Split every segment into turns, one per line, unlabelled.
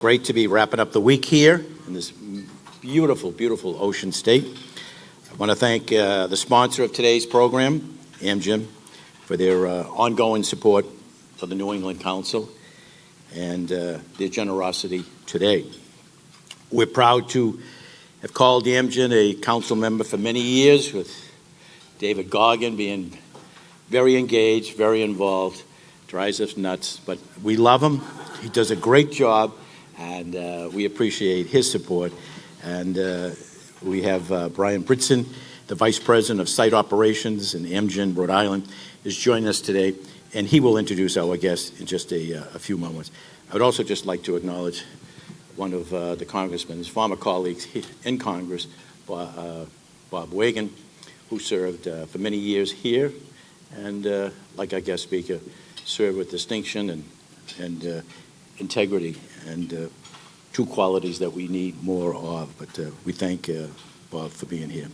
Great to be wrapping up the week here in this beautiful, beautiful ocean state. I want to thank the sponsor of today's program, Amgen, for their ongoing support for the New England Council and their generosity today. We're proud to have called Amgen a council member for many years, with David Goggin being very engaged, very involved, drives us nuts, but we love him. He does a great job, and we appreciate his support. And we have Brian Britson, the Vice President of Site Operations in Amgen, Rhode Island, is joining us today, and he will introduce our guest in just a few moments. I would also just like to acknowledge one of the Congressman's former colleagues in Congress, Bob Wagan, who served for many years here, and like our guest speaker, served with distinction and integrity, and two qualities that we need more of. But we thank Bob for being here.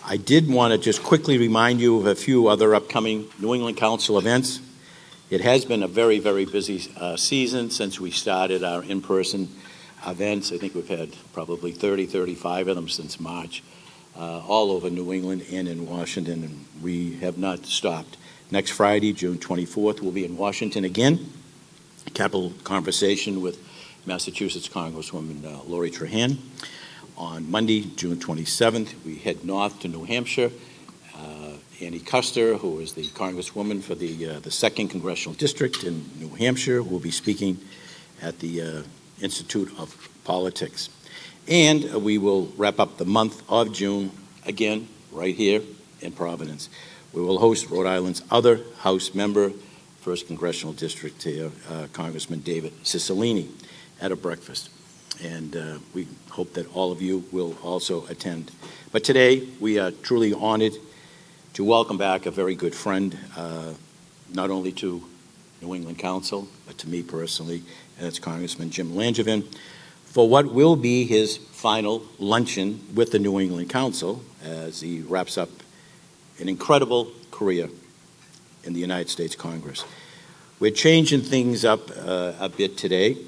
I did want to just quickly remind you of a few other upcoming New England Council events. It has been a very, very busy season since we started our in-person events. I think we've had probably 30, 35 of them since March, all over New England and in Washington, and we have not stopped. Next Friday, June 24th, we'll be in Washington again. Capital Conversation with Massachusetts Congresswoman Lori Trahan. On Monday, June 27th, we head north to New Hampshire. Annie Custer, who is the Congresswoman for the 2nd Congressional District in New Hampshire, will be speaking at the Institute of Politics. And we will wrap up the month of June, again, right here in Providence. We will host Rhode Island's other House member, 1st Congressional District here, Congressman David Cicilline, at a breakfast. And we hope that all of you will also attend. But today, we are truly honored to welcome back a very good friend, not only to New England Council, but to me personally, and it's Congressman Jim Langevin, for what will be his final luncheon with the New England Council as he wraps up an incredible career in the United States Congress. We're changing things up a bit today.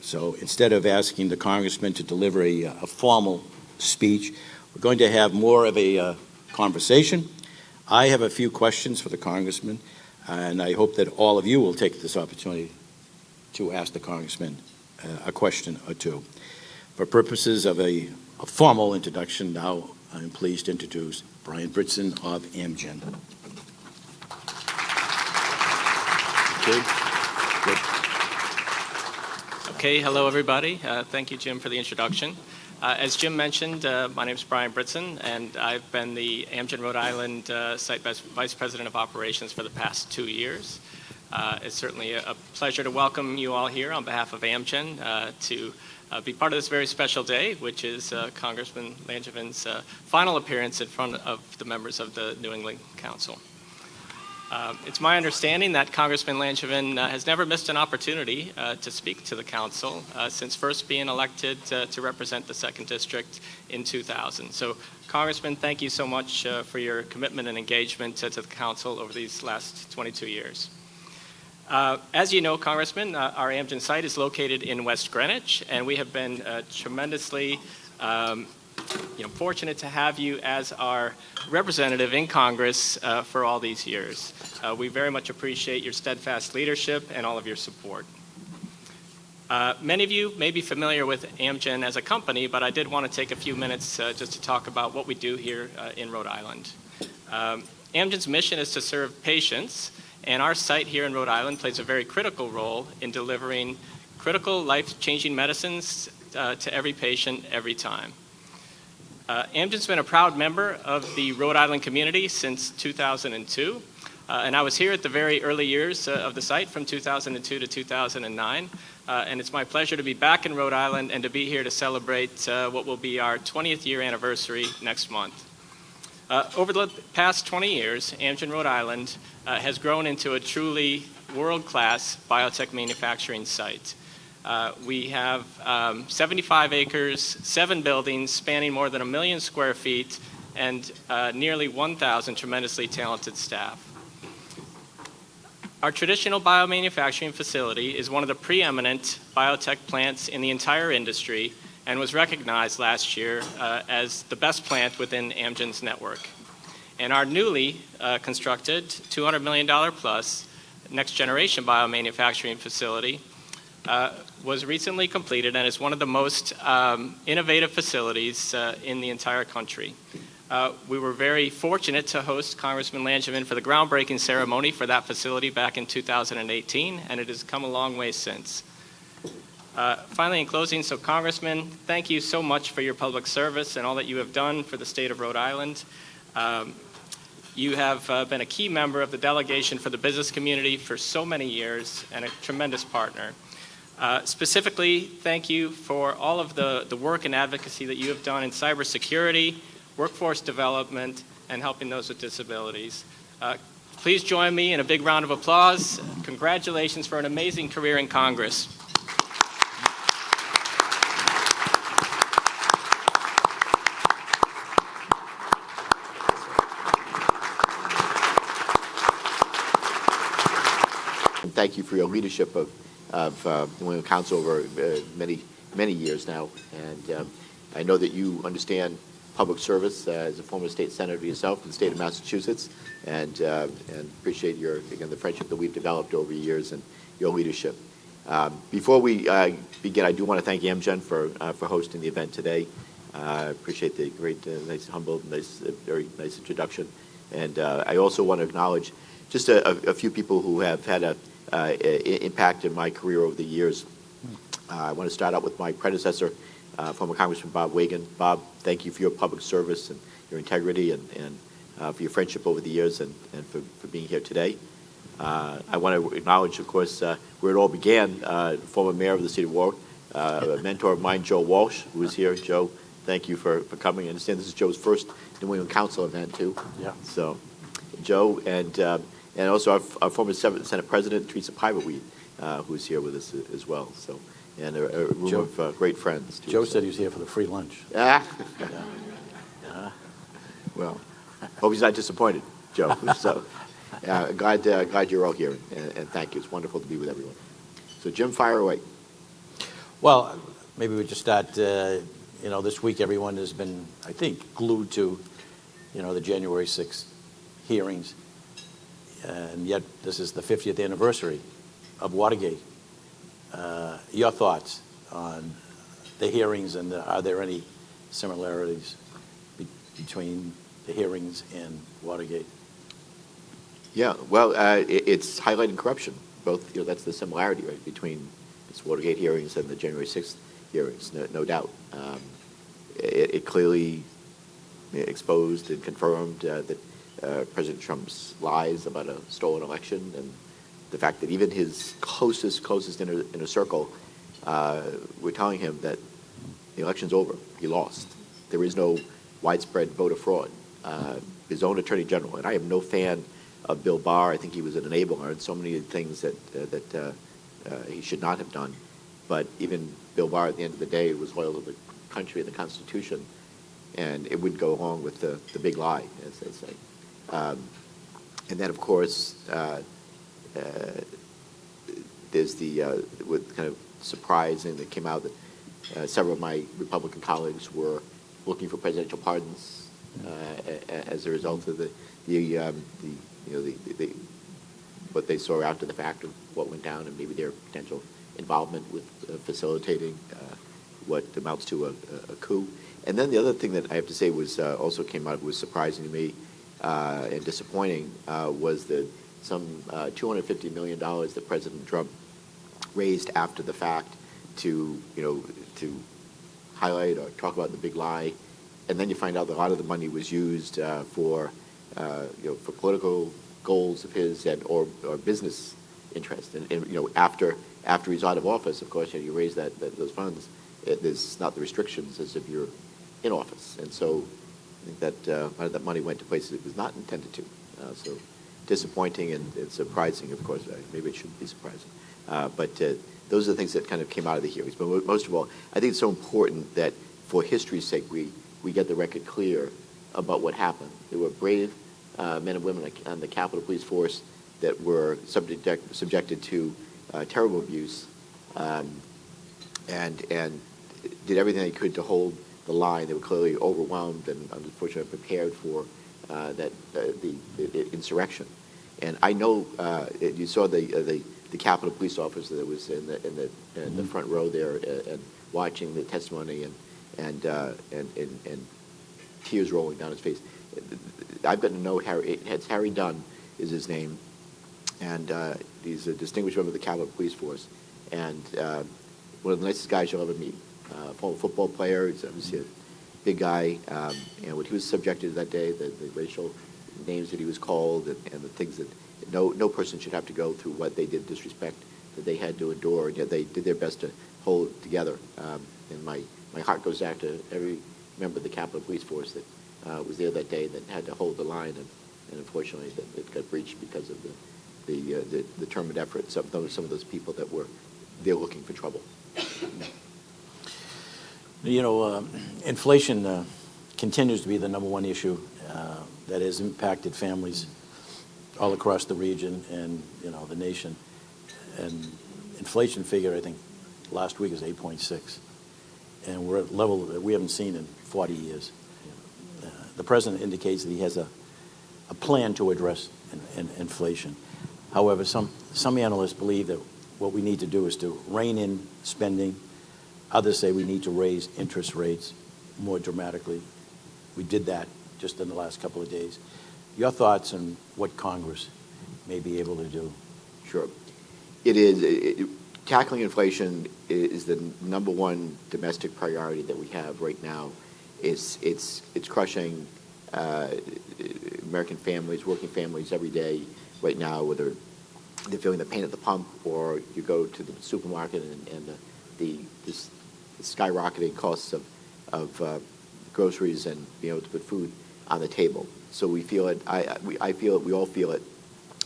So instead of asking the Congressman to deliver a formal speech, we're going to have more of a conversation. I have a few questions for the Congressman, and I hope that all of you will take this opportunity to ask the Congressman a question or two. For purposes of a formal introduction, now I'm pleased to introduce Brian Britson of Amgen.
Okay, hello everybody. Thank you, Jim, for the introduction. As Jim mentioned, my name is Brian Britson, and I've been the Amgen Rhode Island Site Vice President of Operations for the past 2 years. It's certainly a pleasure to welcome you all here on behalf of Amgen to be part of this very special day, which is Congressman Langevin's final appearance in front of the members of the New England Council. It's my understanding that Congressman Langevin has never missed an opportunity to speak to the Council since first being elected to represent the 2nd District in 2000. So, Congressman, thank you so much for your commitment and engagement to the Council over these last 22 years. As you know, Congressman, our Amgen site is located in West Greenwich, and we have been tremendously fortunate to have you as our representative in Congress for all these years. We very much appreciate your steadfast leadership and all of your support. Many of you may be familiar with Amgen as a company, but I did want to take a few minutes just to talk about what we do here in Rhode Island. Amgen's mission is to serve patients, and our site here in Rhode Island plays a very critical role in delivering critical life-changing medicines to every patient every time. Amgen's been a proud member of the Rhode Island community since 2002, and I was here at the very early years of the site from 2002 to 2009, and it's my pleasure to be back in Rhode Island and to be here to celebrate what will be our 20th year anniversary next month. Over the past 20 years, Amgen Rhode Island has grown into a truly world-class biotech manufacturing site. We have 75 acres, 7 buildings spanning more than 1 million square feet, and nearly 1,000 tremendously talented staff. Our traditional biomanufacturing facility is one of the preeminent biotech plants in the entire industry and was recognized last year as the best plant within Amgen's network. And our newly constructed $200 million plus next generation biomanufacturing facility was recently completed and is one of the most innovative facilities in the entire country. We were very fortunate to host Congressman Langevin for the groundbreaking ceremony for that facility back in 2018, and it has come a long way since. Finally, in closing, so Congressman, thank you so much for your public service and all that you have done for the state of Rhode Island. You have been a key member of the delegation for the business community for so many years and a tremendous partner. Specifically, thank you for all of the work and advocacy that you have done in cybersecurity, workforce development, and helping those with disabilities. Please join me in a big round of applause. Congratulations for an amazing career in Congress.
And thank you for your leadership of the New England Council over many years now. And I know that you understand public service as a former state senator yourself in the state of Massachusetts, and appreciate again, the friendship that we've developed over the years and your leadership. Before we begin, I do want to thank Amgen for hosting the event today. Appreciate the great, nice, humble, very nice introduction. And I also want to acknowledge just a few people who have had an impact in my career over the years. I want to start out with my predecessor, former Congressman Bob Wagan. Bob, thank you for your public service and your integrity and for your friendship over the years and for being here today. I want to acknowledge, of course, where it all began, former mayor of the city of Warwick, a mentor of mine, Joe Walsh, who is here. Joe, thank you for coming. I understand this is Joe's first New England Council event, too.
Yeah.
So, Joe, and also our former Senate President, Teresa Piverweed, who is here with us as well. So, and a room
Joe,
of great friends, too.
Joe said he was here for the free lunch.
Well, hope he's not disappointed, Joe. So, glad you're all here, and thank you. It's wonderful to be with everyone. So, Jim, fire away.
Well, maybe we just start, this week everyone has been, I think, glued to, the January 6th hearings. And yet this is the 50th anniversary of Watergate. Your thoughts on the hearings, and are there any similarities between the hearings and Watergate?
Yeah, well, it's highlighting corruption. Both, that's the similarity, right, between this Watergate hearings and the January 6th hearings, no doubt. It clearly exposed and confirmed that President Trump's lies about a stolen election, and the fact that even his closest inner circle were telling him that the election's over, he lost. There is no widespread voter fraud. His own Attorney General, and I am no fan of Bill Barr. I think he was an enabler in so many things that he should not have done. But even Bill Barr, at the end of the day, was loyal to the country and the Constitution, and it wouldn't go along with the big lie, as they say. And then, of course, there's with kind of surprising that came out that several of my Republican colleagues were looking for presidential pardons as a result of what they saw after the fact of what went down, and maybe their potential involvement with facilitating what amounts to a coup. And then the other thing that I have to say was also came out was surprising to me and disappointing was some $250 million that President Trump raised after the fact to highlight or talk about the big lie, and then you find out that a lot of the money was used for political goals of his or business interest. And after he's out of office, of course, you raise those funds. There's not the restrictions as if you're in office, and so I think that a lot of that money went to places it was not intended to. So disappointing and surprising, of course. Maybe it shouldn't be surprising, but those are the things that kind of came out of the hearings. But most of all, I think it's so important that, for history's sake, we get the record clear about what happened. There were brave men and women on the Capitol Police Force that were subjected to terrible abuse, and did everything they could to hold the line. They were clearly overwhelmed and unfortunately prepared for the insurrection. And I know you saw the Capitol Police officer that was in the front row there and watching the testimony and tears rolling down his face. I've gotten to know Harry. It's Harry Dunn is his name, and he's a distinguished member of the Capitol Police Force, and one of the nicest guys you'll ever meet. Former football player. He's obviously a big guy, and what he was subjected to that day, the racial names that he was called, and the things that no person should have to go through, what they did, disrespect that they had to endure, and yet they did their best to hold it together. And my heart goes out to every member of the Capitol Police Force that was there that day that had to hold the line, and unfortunately that it got breached because of the determined efforts of some of those people that were there looking for trouble.
You know, inflation continues to be the number one issue that has impacted families all across the region and, you know, the nation. And inflation figure, I think, last week is 8.6. And we're at a level that we haven't seen in 40 years. The president indicates that he has a plan to address inflation. However, some analysts believe that what we need to do is to rein in spending. Others say we need to raise interest rates more dramatically. We did that just in the last couple of days. Your thoughts on what Congress may be able to do?
Sure. It is. Tackling inflation is the number one domestic priority that we have right now. It's crushing American families, working families every day right now, whether they're feeling the pain at the pump or you go to the supermarket and the skyrocketing costs of groceries and being able to put food on the table. So we feel it. I feel it. We all feel it.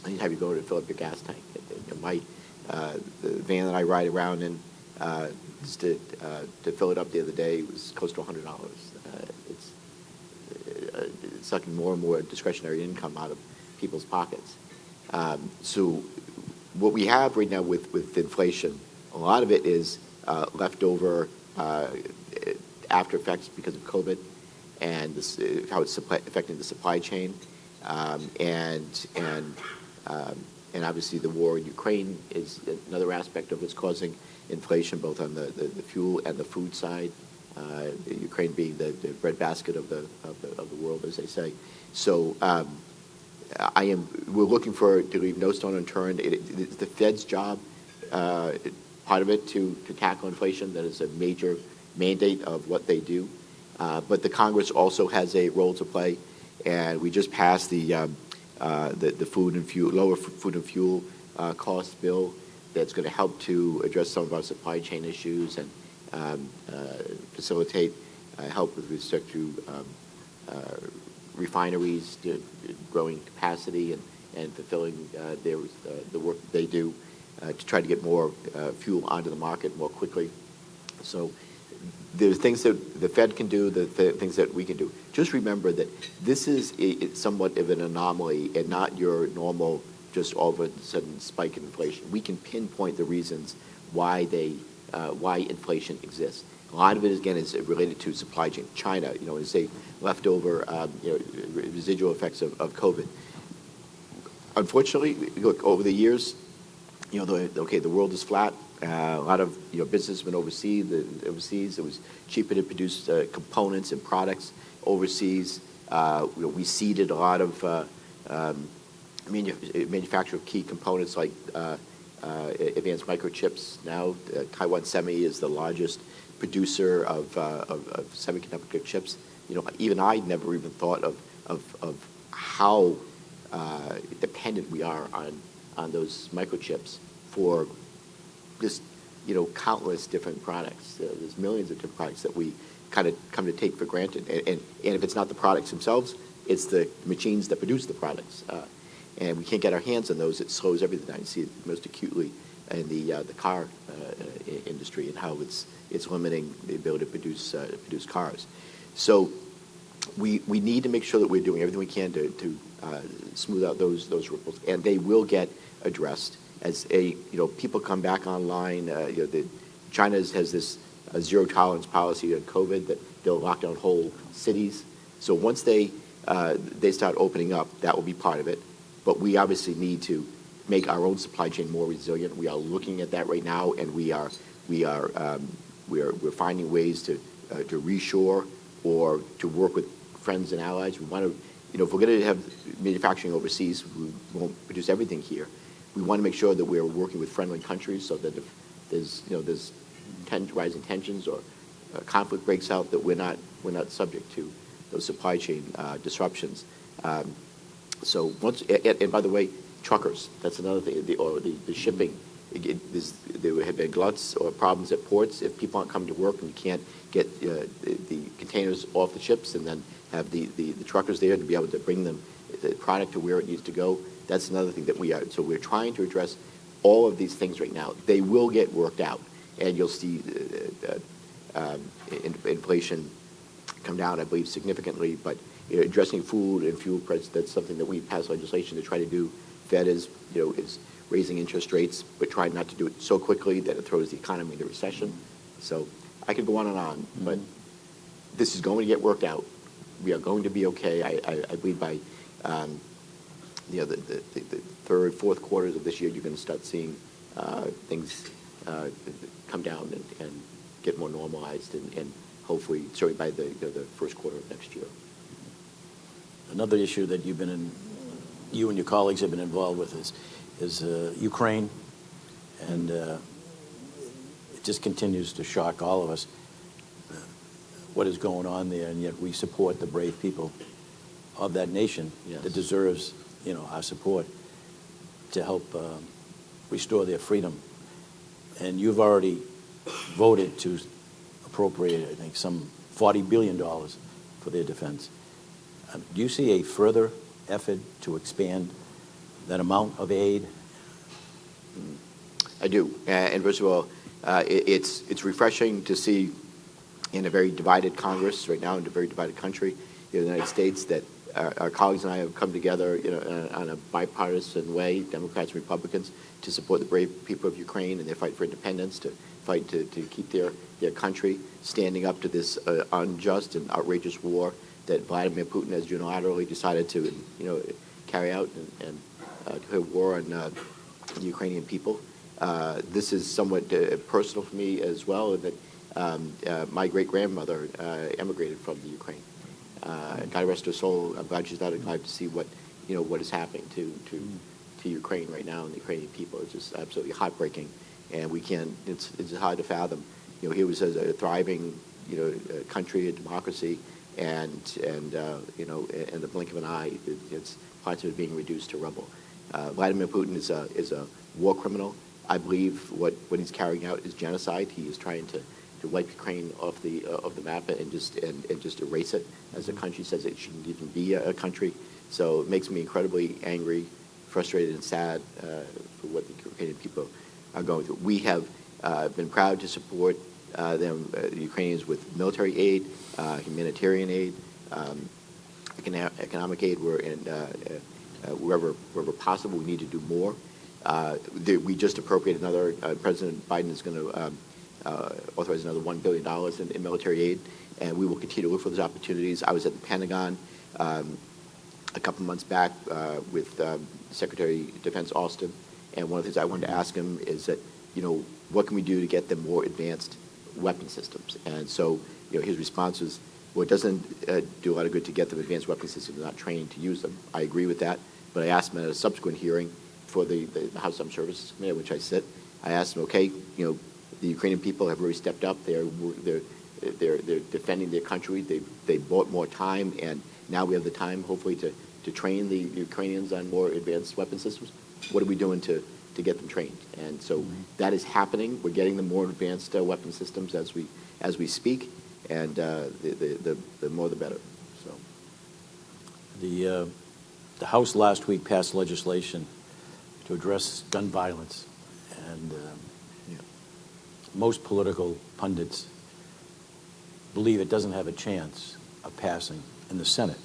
Anytime you go to fill up your gas tank, the van that I ride around in, just to fill it up the other day was close to $100. It's sucking more and more discretionary income out of people's pockets. So what we have right now with inflation, a lot of it is leftover after effects because of COVID and how it's affecting the supply chain, and obviously the war in Ukraine is another aspect of what's causing inflation, both on the fuel and the food side. Ukraine being the breadbasket of the world, as they say. So we're looking to leave no stone unturned. It's the Fed's job, part of it, to tackle inflation. That is a major mandate of what they do. But the Congress also has a role to play, and we just passed the food and fuel, lower food and fuel cost bill that's going to help to address some of our supply chain issues and facilitate help with respect to refineries growing capacity and fulfilling the work that they do to try to get more fuel onto the market more quickly. So there's things that the Fed can do, the things that we can do. Just remember that this is somewhat of an anomaly and not your normal just all of a sudden spike in inflation. We can pinpoint the reasons why inflation exists. A lot of it, again, is related to supply chain. China, is a leftover, residual effects of COVID. Unfortunately, look, over the years, the world is flat. A lot of business has been overseas. It was cheaper to produce components and products overseas. We seeded a lot of manufacture of key components like advanced microchips. Now, Taiwan Semi is the largest producer of semiconductor chips. Even I never even thought of how dependent we are on those microchips for just countless different products. There's millions of different products that we kind of come to take for granted. And if it's not the products themselves, it's the machines that produce the products. And we can't get our hands on those. It slows everything down. You see it most acutely in the car industry and how it's limiting the ability to produce cars. So we need to make sure that we're doing everything we can to smooth out those ripples, and they will get addressed as people come back online. China has this zero tolerance policy on COVID that they'll lock down whole cities. So once they start opening up, that will be part of it. But we obviously need to make our own supply chain more resilient. We are looking at that right now, and we're finding ways to reshore or to work with friends and allies. We want to, if we're going to have manufacturing overseas, we won't produce everything here. We want to make sure that we're working with friendly countries so that if there's rising tensions or conflict breaks out, that we're not subject to those supply chain disruptions. So once, and by the way, truckers, that's another thing, the shipping. There have been gluts or problems at ports. If people aren't coming to work and you can't get the containers off the ships and then have the truckers there to be able to bring them the product to where it needs to go, that's another thing that so we're trying to address all of these things right now. They will get worked out, and you'll see inflation come down, I believe, significantly, but addressing food and fuel prices, that's something that we passed legislation to try to do. Fed is raising interest rates, but trying not to do it so quickly that it throws the economy into recession. So I could go on, but this is going to get worked out. We are going to be okay. I believe by the third, fourth quarters of this year, you're going to start seeing things come down and get more normalized, and hopefully, certainly by the first quarter of next year.
Another issue that you and your colleagues have been involved with is Ukraine, and it just continues to shock all of us what is going on there, and yet we support the brave people of that nation that deserves our support to help restore their freedom. And you've already voted to appropriate, I think, some $40 billion for their defense. Do you see a further effort to expand that amount of aid?
I do. And first of all, it's refreshing to see in a very divided Congress right now, in a very divided country, in the United States, that our colleagues and I have come together on a bipartisan way, Democrats and Republicans, to support the brave people of Ukraine and their fight for independence, to fight to keep their country, standing up to this unjust and outrageous war that Vladimir Putin has unilaterally decided to carry out and declare war on the Ukrainian people. This is somewhat personal for me as well, in that my great-grandmother emigrated from the Ukraine. God rest her soul. I'm glad she's not alive to see what is happening to Ukraine right now and the Ukrainian people. It's just absolutely heartbreaking, and it's hard to fathom. Here was a thriving country, a democracy, and in the blink of an eye, it's parts of it being reduced to rubble. Vladimir Putin is a war criminal. I believe what he's carrying out is genocide. He is trying to wipe Ukraine off the map and just erase it as a country. Says it shouldn't even be a country. So it makes me incredibly angry, frustrated, and sad for what the Ukrainian people are going through. We have been proud to support the Ukrainians with military aid, humanitarian aid, economic aid. Wherever possible, we need to do more. We just appropriated another. President Biden is going to authorize another $1 billion in military aid, and we will continue to look for those opportunities. I was at the Pentagon a couple months back with Secretary of Defense Austin, and one of the things I wanted to ask him is that, what can we do to get them more advanced weapon systems? And so, his response was, well, it doesn't do a lot of good to get them advanced weapon systems, they're not trained to use them. I agree with that, but I asked him at a subsequent hearing for the House Armed Services Committee, which I sit. I asked him, okay, the Ukrainian people have really stepped up. They're defending their country. They bought more time, and now we have the time, hopefully, to train the Ukrainians on more advanced weapon systems. What are we doing to get them trained? And so that is happening. We're getting them more advanced weapon systems as we speak, and the more the better. So
the House last week passed legislation to address gun violence, and most political pundits believe it doesn't have a chance of passing in the Senate.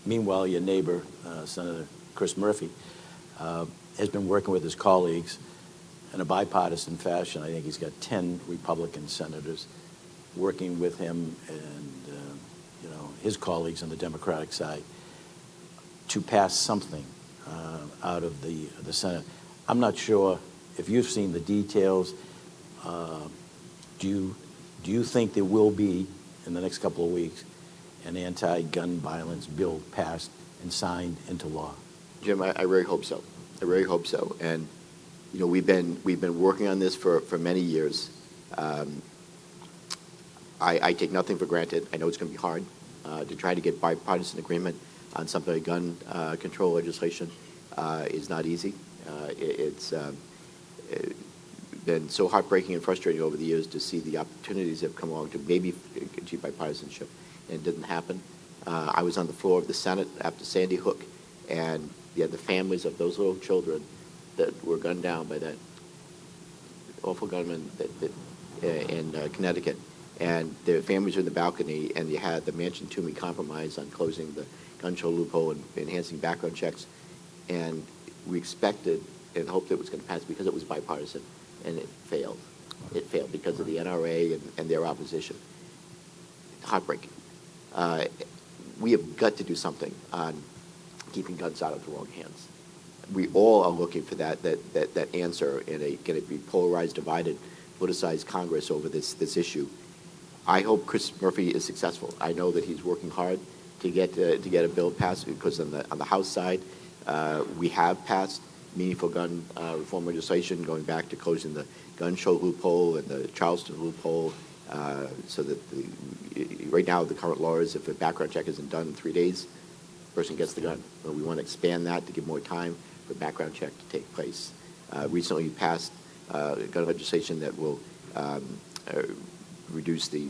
Meanwhile, your neighbor, Senator Chris Murphy, has been working with his colleagues in a bipartisan fashion. I think he's got 10 Republican senators working with him and his colleagues on the Democratic side to pass something out of the Senate. I'm not sure if you've seen the details. Do you think there will be, in the next couple of weeks, an anti-gun violence bill passed and signed into law?
Jim, I really hope so. I really hope so. And we've been working on this for many years. I take nothing for granted. I know it's going to be hard to try to get bipartisan agreement on something like gun control legislation is not easy. It's been so heartbreaking and frustrating over the years to see the opportunities that have come along to maybe achieve bipartisanship, and it didn't happen. I was on the floor of the Senate after Sandy Hook, and you had the families of those little children that were gunned down by that awful gunman in Connecticut. And their families were in the balcony, and you had the Manchin-Toomey compromise on closing the gun show loophole and enhancing background checks. And we expected and hoped it was going to pass because it was bipartisan, and it failed. It failed because of the NRA and their opposition. Heartbreaking. We have got to do something on keeping guns out of the wrong hands. We all are looking for that answer in a going to be polarized, divided, politicized Congress over this issue. I hope Chris Murphy is successful. I know that he's working hard to get a bill passed because on the House side, we have passed meaningful gun reform legislation going back to closing the gun show loophole and the Charleston loophole, so that right now the current law is if a background check isn't done in 3 days, the person gets the gun. But we want to expand that to give more time for background check to take place. Recently passed gun legislation that will reduce the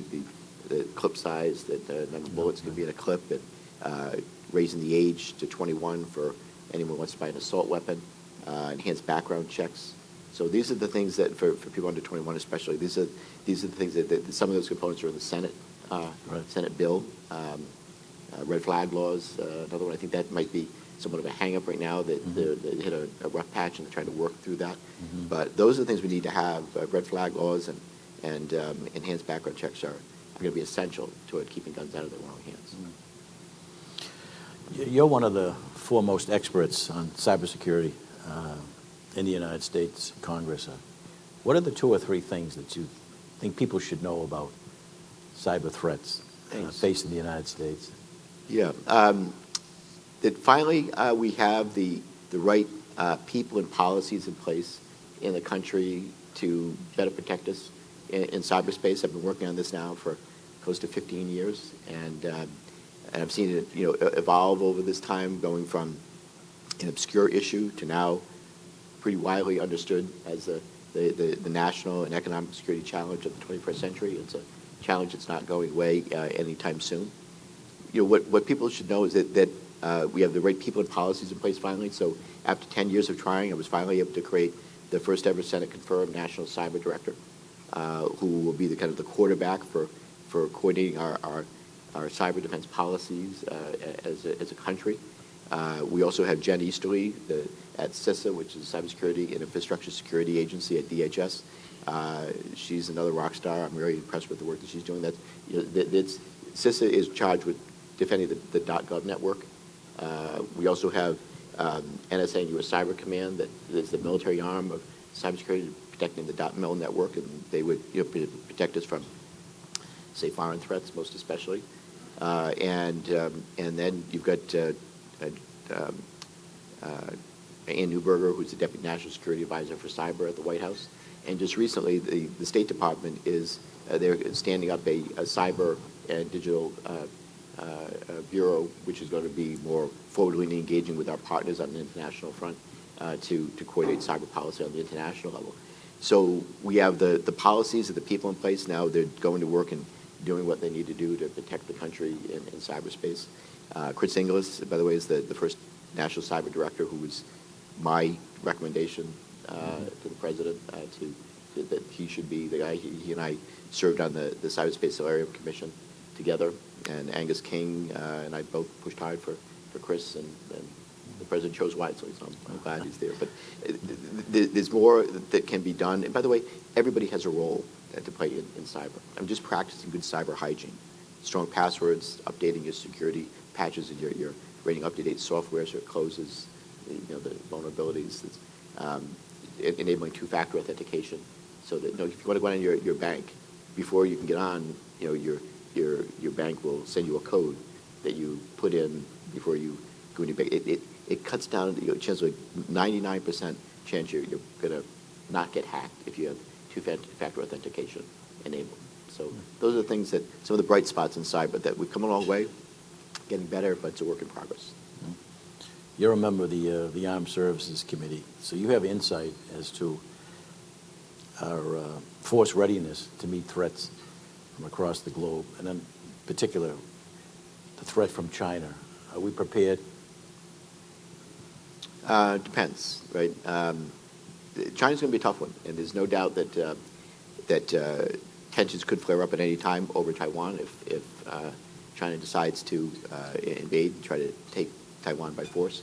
clip size, that number of bullets can be in a clip, and raising the age to 21 for anyone who wants to buy an assault weapon, enhanced background checks. So these are the things that, for people under 21 especially, these are the things that some of those components are in the Senate, Senate bill. Red flag laws, another one. I think that might be somewhat of a hang-up right now, that they hit a rough patch and they're trying to work through that. But those are the things we need to have. Red flag laws and enhanced background checks are going to be essential toward keeping guns out of the wrong hands.
You're one of the foremost experts on cybersecurity in the United States Congress. What are the 2 or 3 things that you think people should know about cyber threats facing the United States?
Yeah. That finally we have the right people and policies in place in the country to better protect us in cyberspace. I've been working on this now for close to 15 years, and I've seen it evolve over this time, going from an obscure issue to now pretty widely understood as the national and economic security challenge of the 21st century. It's a challenge that's not going away anytime soon. What people should know is that we have the right people and policies in place finally. So after 10 years of trying, I was finally able to create the first ever Senate-confirmed National Cyber Director, who will be the kind of the quarterback for coordinating our cyber defense policies as a country. We also have Jen Easterly at CISA, which is the Cybersecurity and Infrastructure Security Agency at DHS. She's another rock star. I'm very impressed with the work that she's doing. CISA is charged with defending the .gov network. We also have NSA and U.S. Cyber Command, that is the military arm of cybersecurity, protecting the .mil network, and they would protect us from, say, foreign threats, most especially. And then you've got Ann Neuberger, who's the Deputy National Security Advisor for Cyber at the White House. And just recently, the State Department is they're standing up a cyber and digital bureau, which is going to be more forward-leaning, engaging with our partners on the international front to coordinate cyber policy on the international level. So we have the policies and the people in place now. They're going to work and doing what they need to do to protect the country in cyberspace. Chris Inglis, by the way, is the first National Cyber Director, who was my recommendation to the President that he should be the guy. He and I served on the Cyberspace Solarium Commission together, and Angus King and I both pushed hard for Chris, and the president chose wisely, so I'm glad he's there. But there's more that can be done. And by the way, everybody has a role to play in cyber. I'm just practicing good cyber hygiene. Strong passwords, updating your security patches, and you're rating up-to-date software so it closes the vulnerabilities. Enabling two-factor authentication, so that if you want to go on your bank, before you can get on, your bank will send you a code that you put in before you go into your bank. It cuts down the chance of 99% chance you're going to not get hacked if you have two-factor authentication enabled. So those are the things that, some of the bright spots in cyber, that we've come a long way, getting better, but it's a work in progress.
You're a member of the Armed Services Committee, so you have insight as to our force readiness to meet threats from across the globe, and in particular, the threat from China. Are we prepared?
Depends, right? China's going to be a tough one, and there's no doubt that tensions could flare up at any time over Taiwan if China decides to invade and try to take Taiwan by force.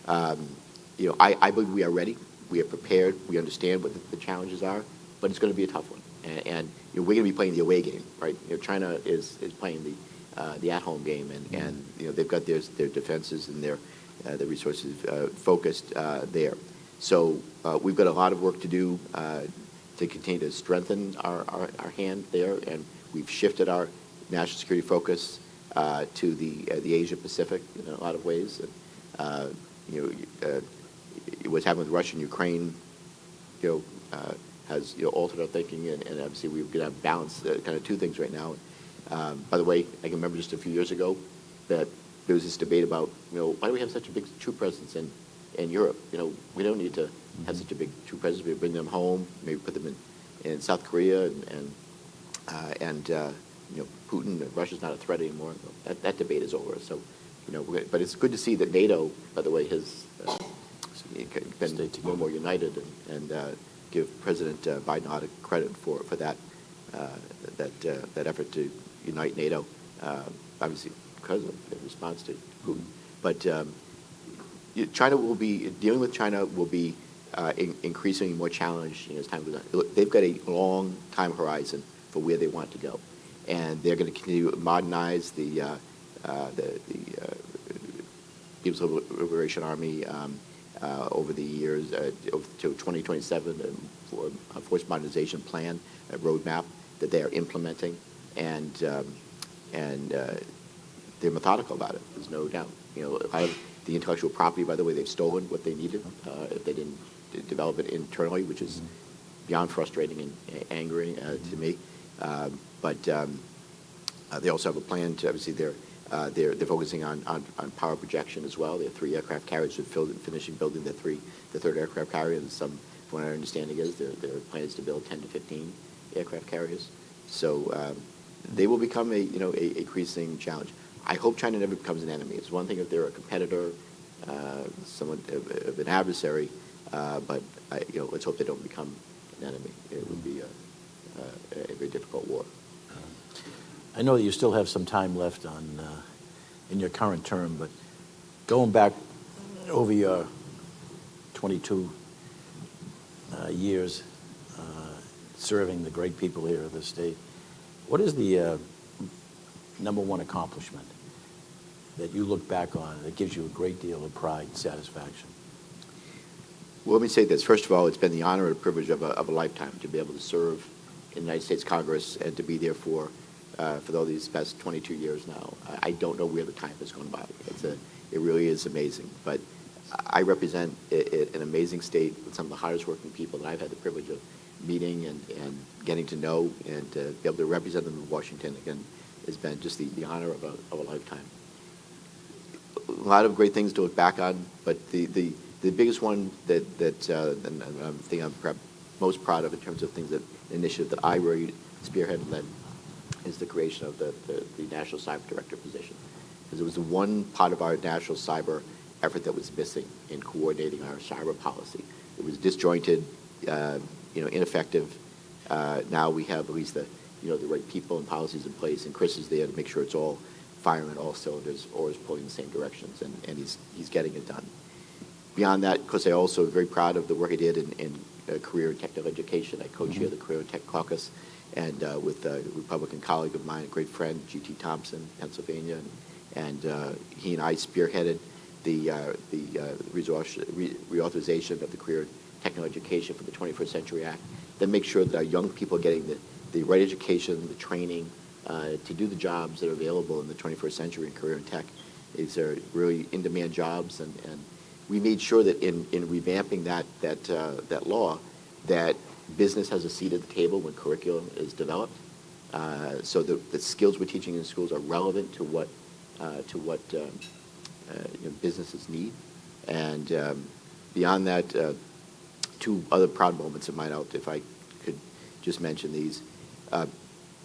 I believe we are ready. We are prepared. We understand what the challenges are, but it's going to be a tough one. And we're going to be playing the away game, right? China is playing the at-home game, and they've got their defenses and their resources focused there. So we've got a lot of work to do to continue to strengthen our hand there, and we've shifted our national security focus to the Asia Pacific in a lot of ways. And, what's happened with Russia and Ukraine, has altered our thinking, and obviously we're going to have balance kind of two things right now. By the way, I can remember just a few years ago that there was this debate about, why do we have such a big troop presence in Europe? We don't need to have such a big troop presence. We bring them home, maybe put them in South Korea, and Putin, Russia's not a threat anymore. That debate is over. So, but it's good to see that NATO, by the way, has been more united, and give President Biden a lot of credit for that effort to unite NATO, obviously because of the response to Putin. But dealing with China will be increasingly more challenged as time goes on. They've got a long time horizon for where they want to go, and they're going to continue to modernize the People's Liberation Army over the years to 2027 for a force modernization plan, a roadmap that they are implementing, and they're methodical about it. There's no doubt. A lot of the intellectual property, by the way, they've stolen what they needed if they didn't develop it internally, which is beyond frustrating and angering to me. But they also have a plan to, obviously, they're focusing on power projection as well. They have 3 aircraft carriers. They're finishing building the third aircraft carrier, and from what our understanding is, their plan is to build 10 to 15 aircraft carriers. So they will become a increasing challenge. I hope China never becomes an enemy. It's one thing if they're a competitor, someone of an adversary, but let's hope they don't become an enemy. It would be a very difficult war.
I know that you still have some time left in your current term, but going back over your 22 years serving the great people here of the state, what is the number one accomplishment that you look back on that gives you a great deal of pride and satisfaction?
Well, let me say this. First of all, it's been the honor and privilege of a lifetime to be able to serve in the United States Congress and to be there for all these past 22 years now. I don't know where the time has gone by. It really is amazing. But I represent an amazing state with some of the hardest working people that I've had the privilege of meeting and getting to know, and to be able to represent them in Washington again has been just the honor of a lifetime. A lot of great things to look back on, but the biggest one that I'm thinking I'm perhaps most proud of in terms of things, that initiative that I really spearheaded and led, is the creation of the National Cyber Director position. Because it was the one part of our national cyber effort that was missing in coordinating our cyber policy. It was disjointed, ineffective. Now we have at least the right people and policies in place, and Chris is there to make sure it's all firing on all cylinders, always pulling in the same directions, and he's getting it done. Beyond that, of course, I also am very proud of the work I did in career and technical education. I co-chair the Career and Tech Caucus, and with a Republican colleague of mine, a great friend, G.T. Thompson, Pennsylvania, and he and I spearheaded the reauthorization of the Career and Technical Education for the 21st Century Act that makes sure that our young people are getting the right education, the training to do the jobs that are available in the 21st century in career and tech. These are really in-demand jobs, and we made sure that in revamping that law, that business has a seat at the table when curriculum is developed, so the skills we're teaching in schools are relevant to what businesses need. And beyond that, two other proud moments of mine out, if I could just mention these.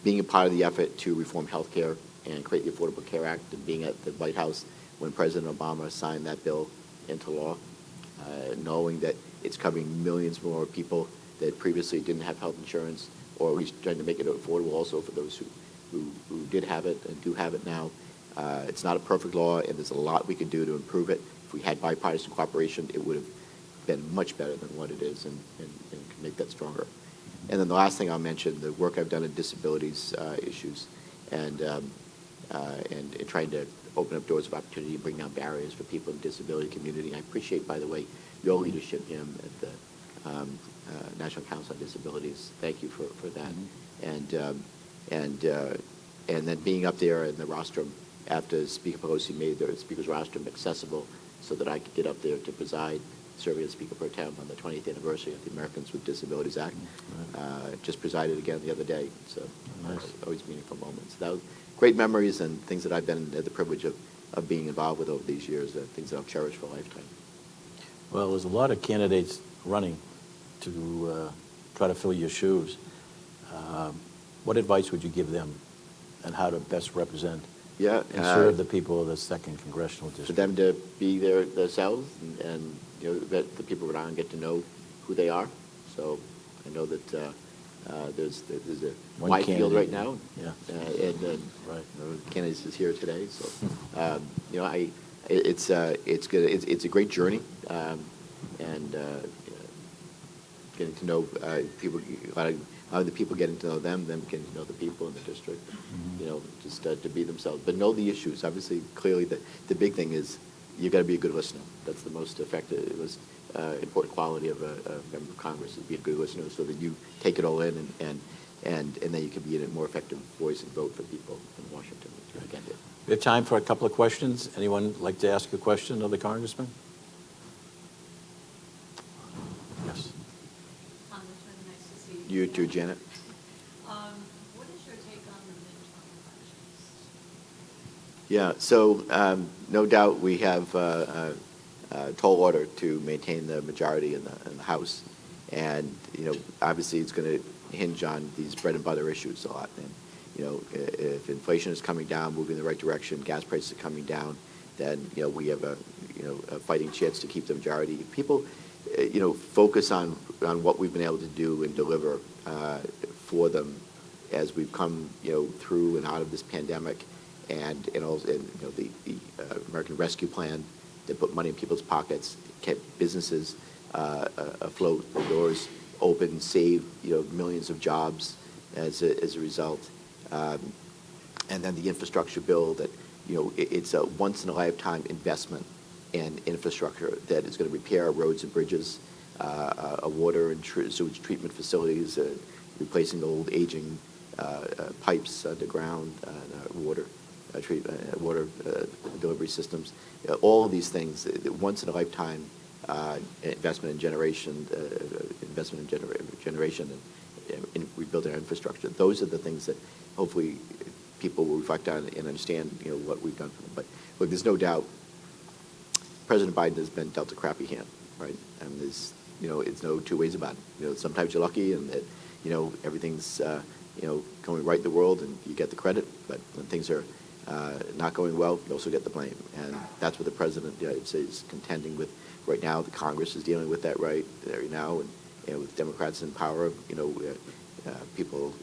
Being a part of the effort to reform healthcare and create the Affordable Care Act, and being at the White House when President Obama signed that bill into law, knowing that it's covering millions more people that previously didn't have health insurance, or at least trying to make it affordable also for those who did have it and do have it now. It's not a perfect law, and there's a lot we could do to improve it. If we had bipartisan cooperation, it would have been much better than what it is, and can make that stronger. And then the last thing I'll mention, the work I've done in disabilities issues, and trying to open up doors of opportunity and bring down barriers for people in the disability community. I appreciate, by the way, your leadership, Jim, at the National Council on Disabilities. Thank you for that. Mm-hmm. And then being up there in the rostrum after Speaker Pelosi made the Speaker's rostrum accessible so that I could get up there to preside, serving as Speaker Pro Tem on the 20th anniversary of the Americans with Disabilities Act. Just presided again the other day, so always meaningful moments. That was great memories and things that I've been had the privilege of being involved with over these years, things that I'll cherish for a lifetime.
Well, there's a lot of candidates running to try to fill your shoes. What advice would you give them on how to best represent and serve the people of the 2nd Congressional District?
For them to be themselves, and let the people around get to know who they are. So I know that there's a wide field right now, and right. Candidates is here today. So it's good. It's a great journey, and getting to know people. A lot of the people getting to know them getting to know the people in the district. Mm-hmm. Just to be themselves, but know the issues. Obviously, clearly, the big thing is you got to be a good listener. That's the most effective, important quality of a member of Congress, is be a good listener, so that you take it all in, and then you can be a more effective voice and vote for people in Washington. Right.
We have time for a couple of questions. Anyone like to ask a question of the Congressman? Yes.
Congressman, nice to see
You too, Janet.
What is your take on the midterm elections?
Yeah, so no doubt we have a tall order to maintain the majority in the House, and obviously it's going to hinge on these bread and butter issues a lot. And if inflation is coming down, moving in the right direction, gas prices are coming down, then we have a fighting chance to keep the majority. People focus on what we've been able to do and deliver for them as we've come through and out of this pandemic, and the American Rescue Plan that put money in people's pockets, kept businesses afloat, the doors open, saved millions of jobs as a result, and then the infrastructure bill that it's a once in a lifetime investment in infrastructure that is going to repair our roads and bridges, water and sewage treatment facilities, replacing old aging pipes underground, water delivery systems. All of these things, once in a lifetime investment in generation, in rebuilding our infrastructure. Those are the things that hopefully people will reflect on and understand what we've done for them. But look, there's no doubt President Biden has been dealt a crappy hand, right? And there's it's no two ways about it. Sometimes you're lucky and that everything's going right in the world and you get the credit, but when things are not going well, you also get the blame. And that's what the President of the United States is contending with right now. The Congress is dealing with that right now, and with Democrats in power, people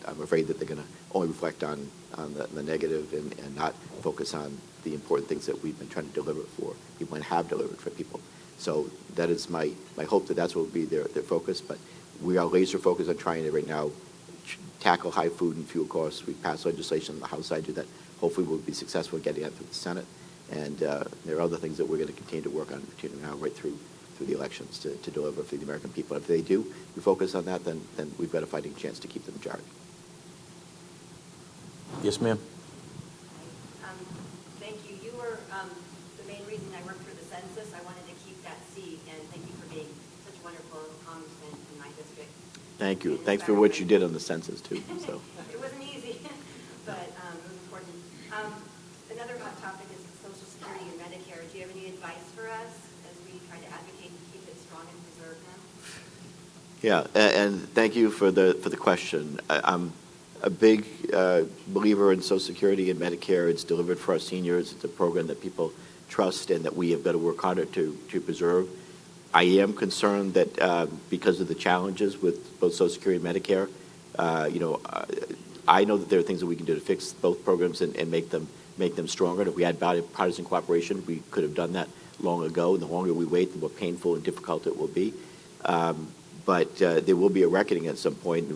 I'm afraid that they're going to only reflect on the negative and not focus on the important things that we've been trying to deliver for people and have delivered for people. So that is my hope that that's what will be their focus. But we are laser focused on trying to right now tackle high food and fuel costs. We passed legislation on the House side to do that. Hopefully we'll be successful in getting that through the Senate. And there are other things that we're going to continue to work on between now right through the elections to deliver for the American people. If they do, we focus on that, then we've got a fighting chance to keep them in charge.
Yes, ma'am.
Thank you. You were the main reason I worked for the census. I wanted to keep that seat, and thank you for being such a wonderful congressman in my district.
Thank you. Thanks for what you did on the census, too. So.
It wasn't easy, but it was important. Another hot topic is Social Security and Medicare. Do you have any advice for us as we try to advocate to keep it strong and preserve them?
Yeah, and thank you for the question. I'm a big believer in Social Security and Medicare. It's delivered for our seniors. It's a program that people trust and that we have got to work harder to preserve. I am concerned that because of the challenges with both Social Security and Medicare, I know that there are things that we can do to fix both programs and make them stronger. And if we had bipartisan cooperation, we could have done that long ago. And the longer we wait, the more painful and difficult it will be. But there will be a reckoning at some point.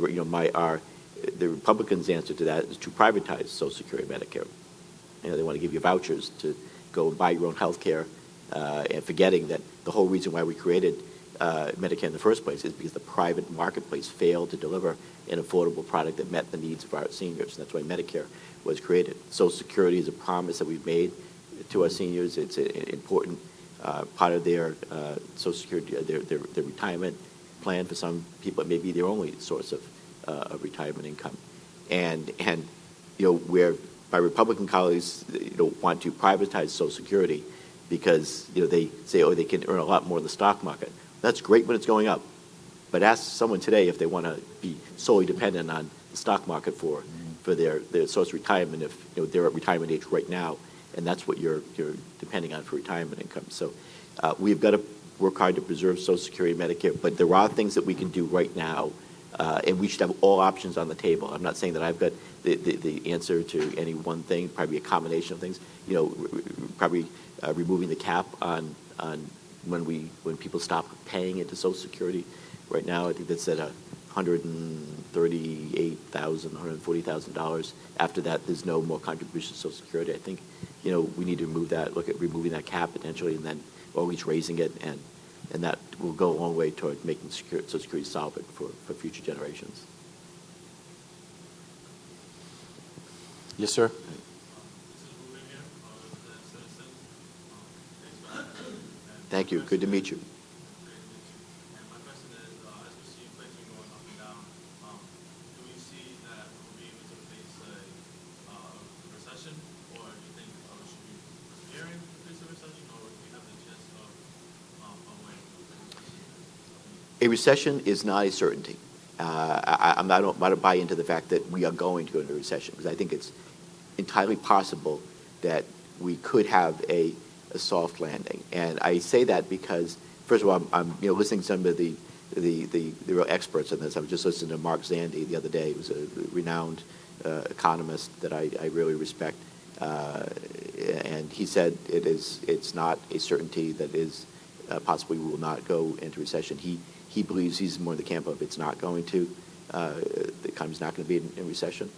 The Republicans' answer to that is to privatize Social Security and Medicare. They want to give you vouchers to go and buy your own health care, and forgetting that the whole reason why we created Medicare in the first place is because the private marketplace failed to deliver an affordable product that met the needs of our seniors. And that's why Medicare was created. Social Security is a promise that we've made to our seniors. It's an important part of their Social Security, their retirement plan. For some people, it may be their only source of retirement income. And where my Republican colleagues want to privatize Social Security because they say, they can earn a lot more in the stock market. That's great when it's going up, but ask someone today if they want to be solely dependent on the stock market for their source of retirement if they're at retirement age right now, and that's what you're depending on for retirement income. So we've got to work hard to preserve Social Security and Medicare, but there are things that we can do right now, and we should have all options on the table. I'm not saying that I've got the answer to any one thing, probably a combination of things. Probably removing the cap on when people stop paying into Social Security. Right now, I think that's at $138,000, $140,000. After that, there's no more contribution to Social Security. I think, we need to remove that, look at removing that cap potentially, and then always raising it, and that will go a long way toward making Social Security solvent for future generations.
Yes, sir.
Thank you. Good to meet you.
And my question is, as we see inflation going up and down, do we see that we'll be able to face a recession, or do you think we should be preparing to face a recession, or do we have the chance of avoiding
A recession is not a certainty. I don't buy into the fact that we are going to go into a recession, because I think it's entirely possible that we could have a soft landing. And I say that because, first of all, I'm listening to some of the real experts on this. I was just listening to Mark Zandi the other day. He was a renowned economist that I really respect. And he said it's not a certainty that is possibly we will not go into recession. He believes he's more in the camp of it's not going to. The economy's not going to be in recession.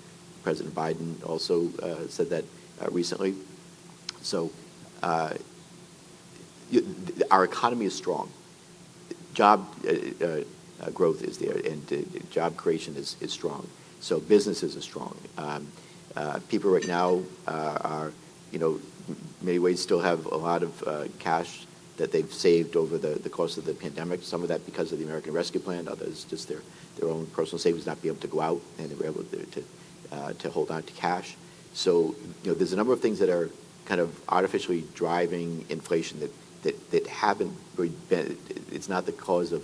President Biden also said that recently. So our economy is strong. Job growth is there, and job creation is strong. So businesses are strong. People right now are, in many ways still have a lot of cash that they've saved over the course of the pandemic. Some of that because of the American Rescue Plan, others just their own personal savings, not be able to go out, and they were able to hold on to cash. So there's a number of things that are kind of artificially driving inflation that haven't really been. It's not the cause of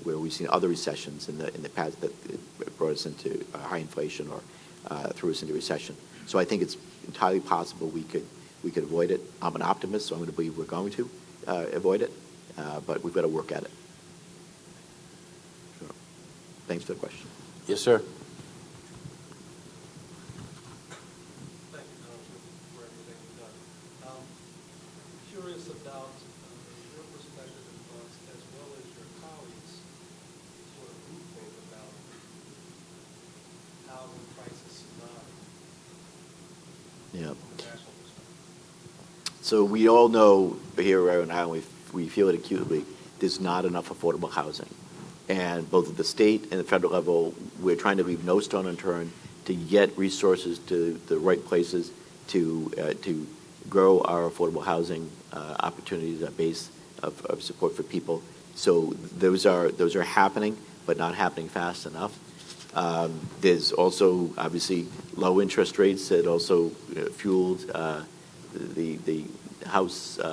where we've seen other recessions in the past that brought us into high inflation or threw us into recession. So I think it's entirely possible we could avoid it. I'm an optimist, so I'm going to believe we're going to avoid it, but we've got to work at it. Sure. Thanks for the question.
Yes, sir.
Thank you, Congressman, for everything you've done. Curious about your perspective and thoughts, as well as your colleagues' sort of viewpoint about housing crisis scenario
Yeah.
from a national perspective.
So we all know here in Rhode Island, we feel it acutely, there's not enough affordable housing. And both at the state and the federal level, we're trying to leave no stone unturned to get resources to the right places to grow our affordable housing opportunities, a base of support for people. So those are happening, but not happening fast enough. There's also obviously low interest rates that also fueled the housing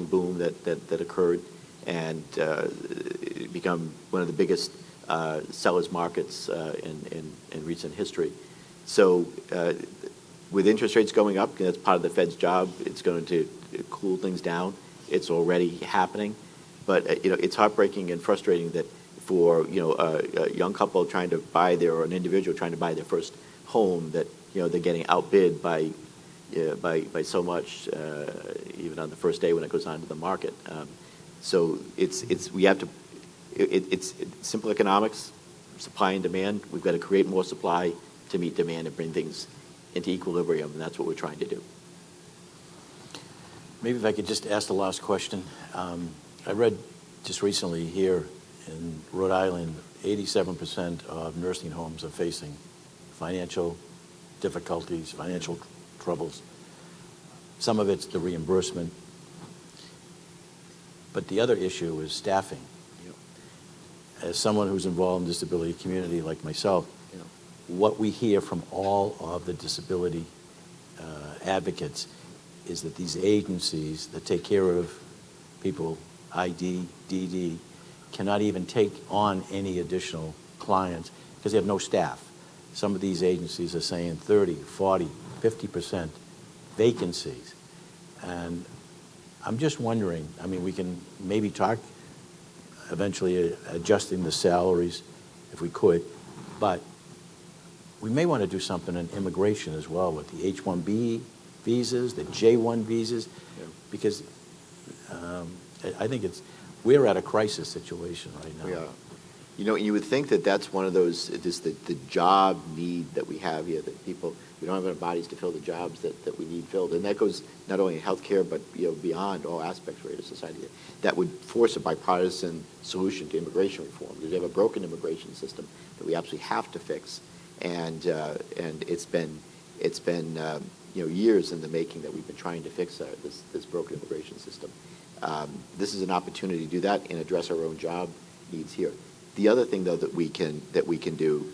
boom that occurred, and become one of the biggest sellers markets in recent history. So with interest rates going up, and that's part of the Fed's job, it's going to cool things down. It's already happening, but it's heartbreaking and frustrating that for a young couple trying to buy or an individual trying to buy their first home, that they're getting outbid by so much, even on the first day when it goes onto the market. So it's simple economics, supply and demand. We've got to create more supply to meet demand and bring things into equilibrium, and that's what we're trying to do.
Maybe if I could just ask the last question. I read just recently here in Rhode Island, 87% of nursing homes are facing financial difficulties, financial troubles. Some of it's the reimbursement. But the other issue is staffing.
Yep.
As someone who's involved in the disability community like myself,
Yep.
what we hear from all of the disability advocates is that these agencies that take care of people, ID, DD, cannot even take on any additional clients because they have no staff. Some of these agencies are saying 30, 40, 50% vacancies. And I'm just wondering, I mean, we can maybe talk eventually adjusting the salaries if we could, but we may want to do something in immigration as well with the H-1B visas, the J-1 visas, because I think we're at a crisis situation right now.
Yeah. You would think that that's one of those, just the job need that we have here, that we don't have enough bodies to fill the jobs that we need filled. And that goes not only in healthcare, but beyond all aspects of society. That would force a bipartisan solution to immigration reform. Because we have a broken immigration system that we absolutely have to fix. And it's been years in the making that we've been trying to fix this broken immigration system. This is an opportunity to do that and address our own job needs here. The other thing, though, that we can do,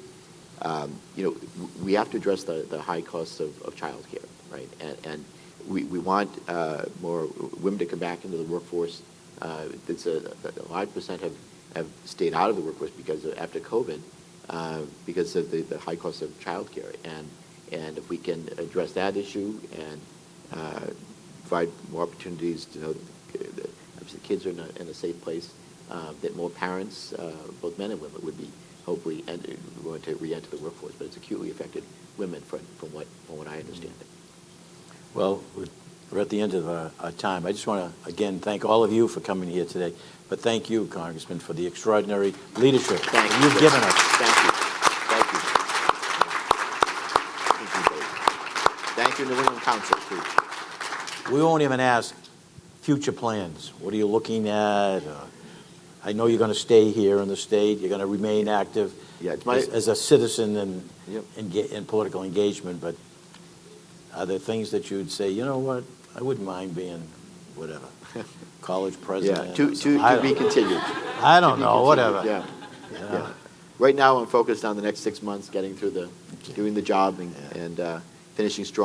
we have to address the high costs of childcare, right? And we want more women to come back into the workforce. It's a large percent have stayed out of the workforce after COVID, because of the high cost of childcare. And if we can address that issue and provide more opportunities to know that obviously kids are in a safe place, that more parents, both men and women, would be hopefully going to re-enter the workforce. But it's acutely affected women from what I understand it.
Well, we're at the end of our time. I just want to, again, thank all of you for coming here today. But thank you, Congressman, for the extraordinary leadership that you've given us.
Thank you. Thank you, New England Council, too.
We won't even ask future plans. What are you looking at? I know you're going to stay here in the state. You're going to remain active as a citizen in political engagement. But are there things that you'd say, you know what, I wouldn't mind being whatever, college president?
Yeah, to be continued.
I don't know, whatever.
Yeah. Right now, I'm focused on the next 6 months, getting through doing the job and finishing strong.